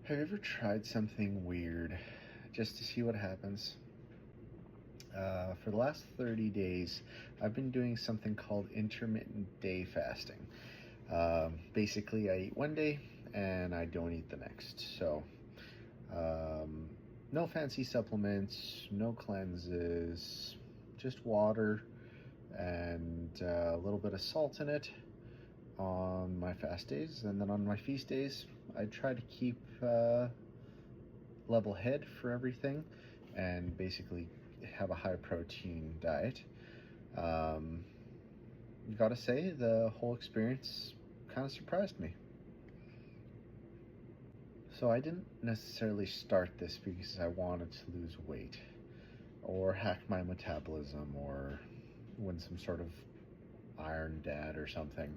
Have you ever tried something weird just to see what happens? For the last 30 days, I've been doing something called intermittent day fasting. Basically, I eat one day and I don't eat the next. Um, no fancy supplements, no cleanses, just water and a little bit of salt in it on my fast days. And then on my feast days, I try to keep level head for everything and basically have a high protein diet. Um, Gotta say, the whole experience kind of surprised me. So I didn't necessarily start this because I wanted to lose weight or hack my metabolism or win some sort of iron dad or something.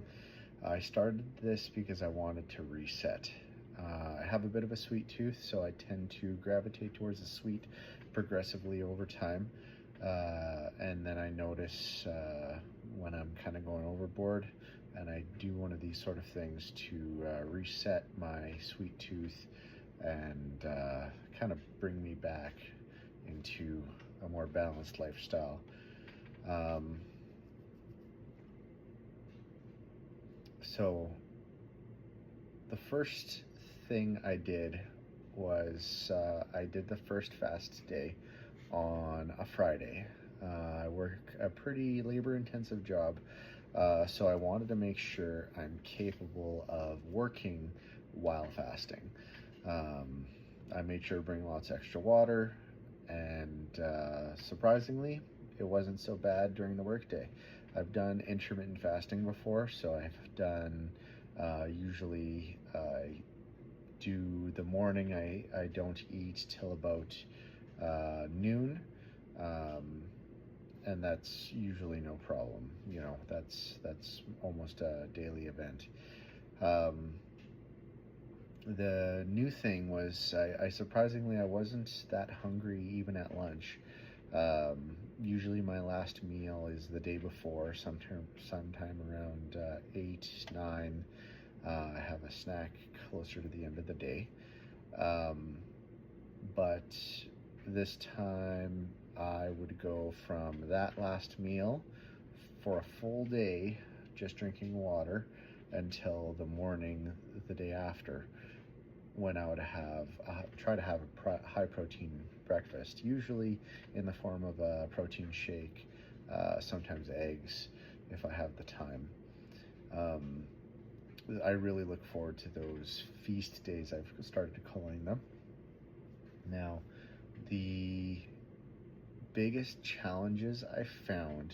I started this because I wanted to reset. I have a bit of a sweet tooth, so I tend to gravitate towards the sweet progressively over time. And then I notice when I'm kind of going overboard, and I do one of these sort of things to reset my sweet tooth and kind of bring me back into a more balanced lifestyle. Um, so the first thing I did was I did the first fast day on a Friday. I work a pretty labor intensive job, so I wanted to make sure I'm capable of working while fasting. Um, I made sure to bring lots of extra water, and surprisingly, it wasn't so bad during the workday. I've done intermittent fasting before, so I've done usually do the morning. I don't eat till about noon, um, and that's usually no problem. That's almost a daily event. Um, the new thing was I surprisingly I wasn't that hungry even at lunch. Usually my last meal is the day before, sometime around 8, 9. I have a snack closer to the end of the day. Um, but this time I would go from that last meal for a full day just drinking water until the morning the day after, when I would try to have a high protein breakfast, usually in the form of a protein shake, sometimes eggs if I have the time. Um, I really look forward to those feast days, I've started calling them. Now, the biggest challenges I found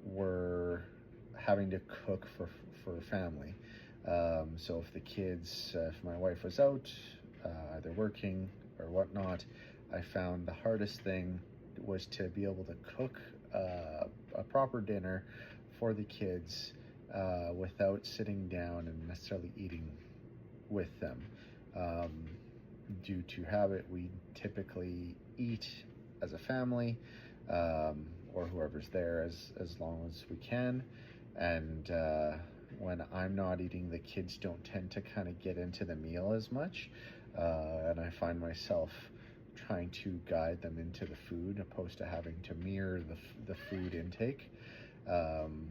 were having to cook for family. So if my wife was out, either working or whatnot, I found the hardest thing was to be able to cook a proper dinner for the kids without sitting down and necessarily eating with them. Um, Due to habit, we typically eat as a family, or whoever's there as long as we can. And when I'm not eating, the kids don't tend to kind of get into the meal as much. And I find myself trying to guide them into the food opposed to having to mirror the food intake. Um,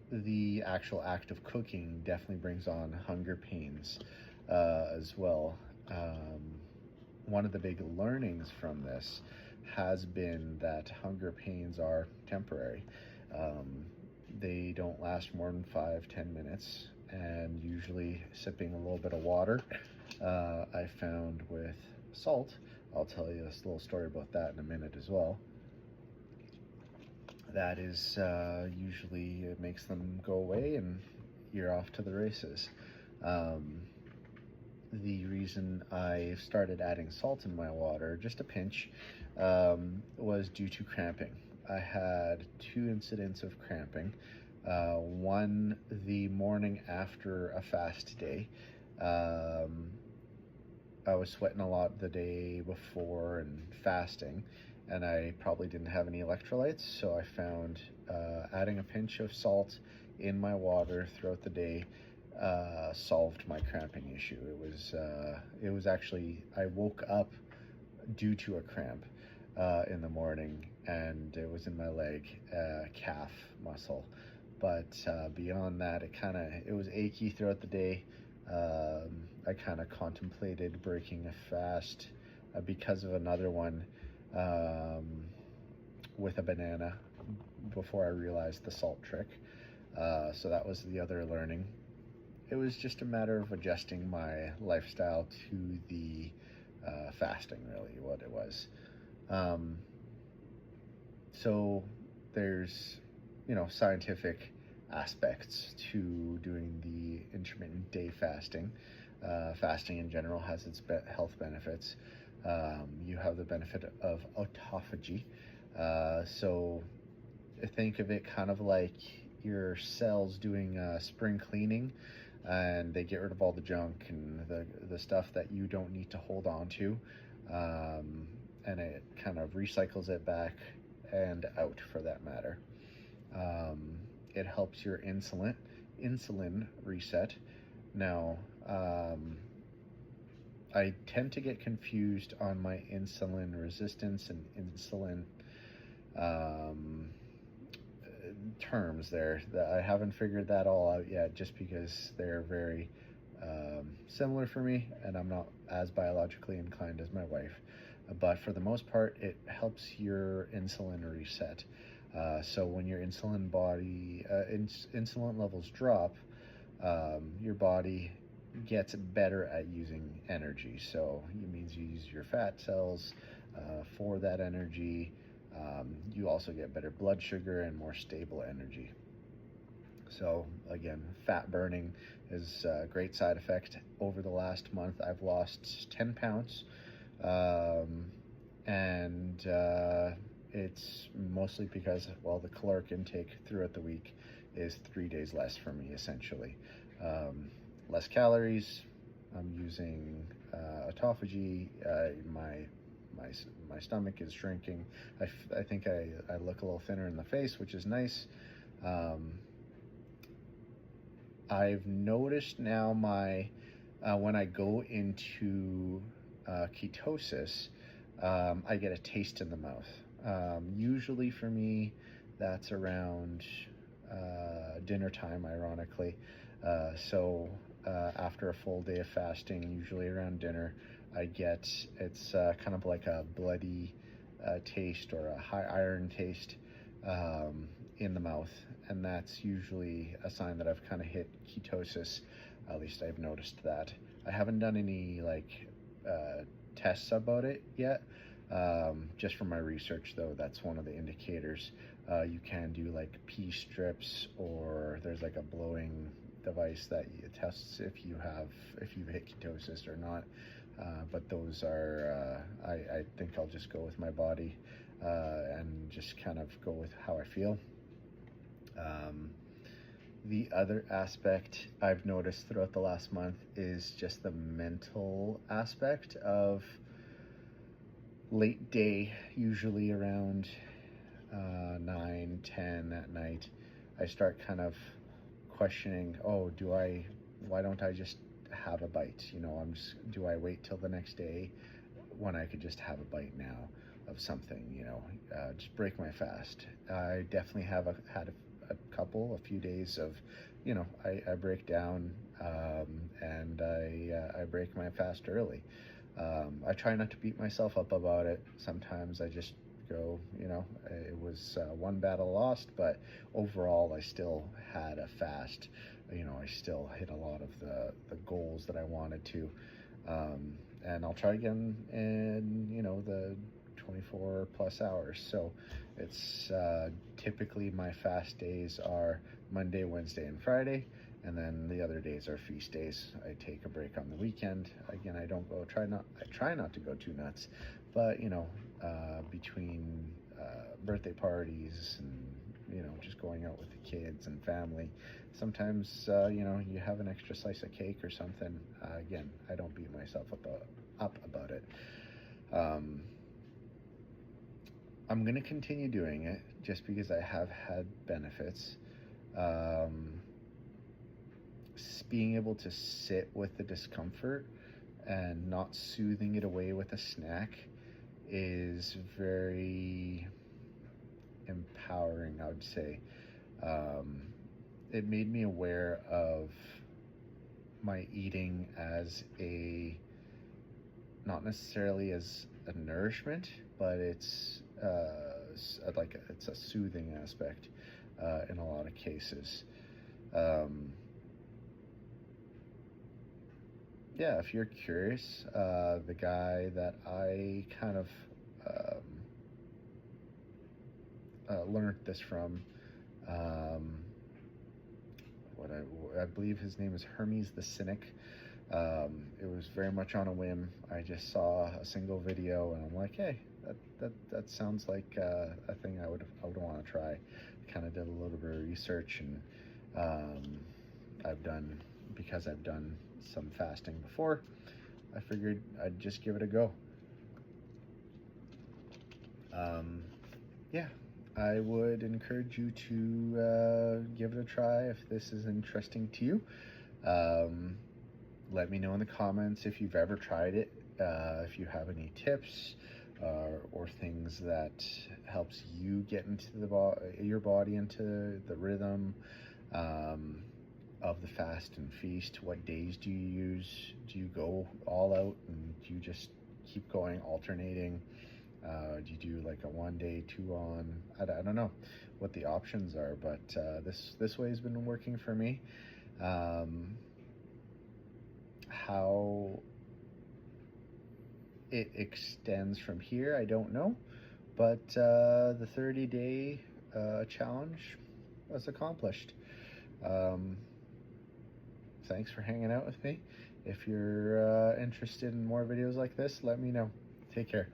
the actual act of cooking definitely brings on hunger pains as well. One of the big learnings from this has been that hunger pains are temporary. Um, they don't last more than 5-10 minutes, and usually sipping a little bit of water, I found with salt. I'll tell you this little story about that in a minute as well. That is usually it makes them go away and you're off to the races. Um, the reason I started adding salt in my water, just a pinch, was due to cramping. I had 2 incidents of cramping. One the morning after a fast day. I was sweating a lot the day before and fasting, and I probably didn't have any electrolytes, so I found adding a pinch of salt in my water throughout the day solved my cramping issue. It was actually, I woke up due to a cramp in the morning, and it was in my leg, calf muscle. But beyond that, it was achy throughout the day. I kind of contemplated breaking a fast because of another one um, with a banana before I realized the salt trick. So that was the other learning. It was just a matter of adjusting my lifestyle to the fasting, really, what it was. Um, so there's, scientific aspects to doing the intermittent day fasting. Fasting in general has its health benefits. You have the benefit of autophagy. So think of it kind of like your cells doing spring cleaning, and they get rid of all the junk and the stuff that you don't need to hold on to, and it kind of recycles it back and out, for that matter. It helps your insulin reset. Now, I tend to get confused on my insulin resistance and insulin um, terms there. I haven't figured that all out yet, just because they're very similar for me, and I'm not as biologically inclined as my wife. But for the most part, it helps your insulin reset. So when your insulin levels drop, your body gets better at using energy. So it means you use your fat cells for that energy. You also get better blood sugar and more stable energy. So again, fat burning is a great side effect. Over the last month, I've lost 10 pounds. And it's mostly because, well, the caloric intake throughout the week is 3 days less for me, essentially. Less calories. I'm using autophagy. My stomach is shrinking. I think I look a little thinner in the face, which is nice. I've noticed now when I go into ketosis, I get a taste in the mouth. Usually for me, that's around dinner time, ironically. So after a full day of fasting, usually around dinner, it's kind of like a bloody taste, or a high iron taste in the mouth. And that's usually a sign that I've kind of hit ketosis. At least I've noticed that. I haven't done any tests about it yet. Just from my research, though, that's one of the indicators. You can do pee strips, or there's a blowing device that tests if you've hit ketosis or not. But those are, I think I'll just go with my body and just kind of go with how I feel. The other aspect I've noticed throughout the last month is just the mental aspect of late day, usually around 9, 10 at night. I start kind of questioning, why don't I just have a bite? Do I wait till the next day when I could just have a bite now of something, just break my fast. I definitely have had a few days of, I break down, and I break my fast early. I try not to beat myself up about it. Sometimes I just go, it was one battle lost, but overall I still had a fast. I still hit a lot of the goals that I wanted to. And I'll try again in, the 24 plus hours. So it's typically my fast days are Monday, Wednesday, and Friday, and then the other days are feast days. I take a break on the weekend. Again, I try not to go too nuts, but between birthday parties and just going out with the kids and family, sometimes you have an extra slice of cake or something. Again, I don't beat myself up about it. I'm going to continue doing it just because I have had benefits. being able to sit with the discomfort and not soothing it away with a snack is very empowering, I would say. Um, it made me aware of my eating as a, not necessarily as a nourishment, but it's like it's a soothing aspect in a lot of cases. Um, yeah, if you're curious, the guy that I kind of um, learned this from, um, what I believe his name is Hermes the Cynic. It was very much on a whim. I just saw a single video and I'm like, hey, that sounds like a thing I would want to try. Kind of did a little bit of research, and I've done because I've done some fasting before. I figured I'd just give it a go. Yeah, I would encourage you to give it a try if this is interesting to you. Um, Let me know in the comments if you've ever tried it, if you have any tips or things that helps you get into your body into the rhythm of the fast and feast. What days do you use? Do you go all out and do you just keep going, alternating? Do you do like a 1 day, 2 on? I don't know what the options are, but this way has been working for me. How it extends from here, I don't know, but the 30-day challenge was accomplished. Thanks for hanging out with me. If you're interested in more videos like this, let me know. Take care.